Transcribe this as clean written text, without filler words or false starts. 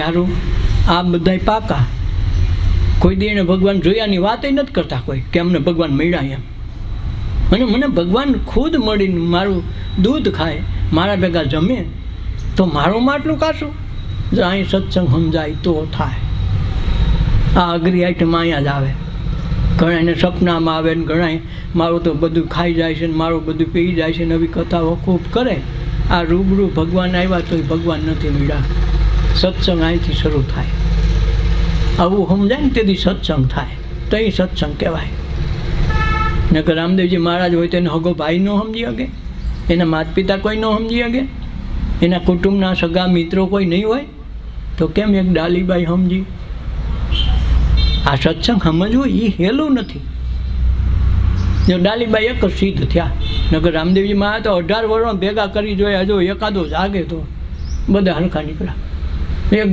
સારું આ બધાય પાકા કોઈ દી એને ભગવાન જોયાની વાત નથી કરતા કોઈ કે અમને ભગવાન મળ્યા એમ. અને મને ભગવાન ખુદ મળીને મારું દૂધ ખાય મારા ભેગા જમે તો મારું માટલું કાશું જો અહીં સત્સંગ સમજાય તો થાય. આ અઘરી આઈટમ અહીંયા જ આવે. ઘણાને સપનામાં આવે ને ઘણા મારું તો બધું ખાઈ જાય છે ને મારું બધું પી જાય છે ને આવી કથાઓ ખૂબ કરે. આ રૂબરૂ ભગવાન આવ્યા તોય ભગવાન નથી મળ્યા. સત્સંગ અહીંથી શરૂ થાય. આવું સમજાય ને તેથી સત્સંગ થાય તો એ સત્સંગ કહેવાય. નકર રામદેવજી મહારાજ હોય તો એને હગો ભાઈ ન સમજી શકે, એના માતા પિતા કોઈ ન સમજી શકે, એના કુટુંબના સગા મિત્રો કોઈ નહીં હોય તો કેમ એક ડાલીબાઈ સમજી? આ સત્સંગ સમજવું એ હેલું નથી. જો ડાલીબાઈ એક જ સિદ્ધ થયા. નકર રામદેવજી મહારાજ તો 18 વર્ષ ભેગા કરી જોયા. જો એકાદો જાગે તો બધા હરખા નીકળ્યા. એક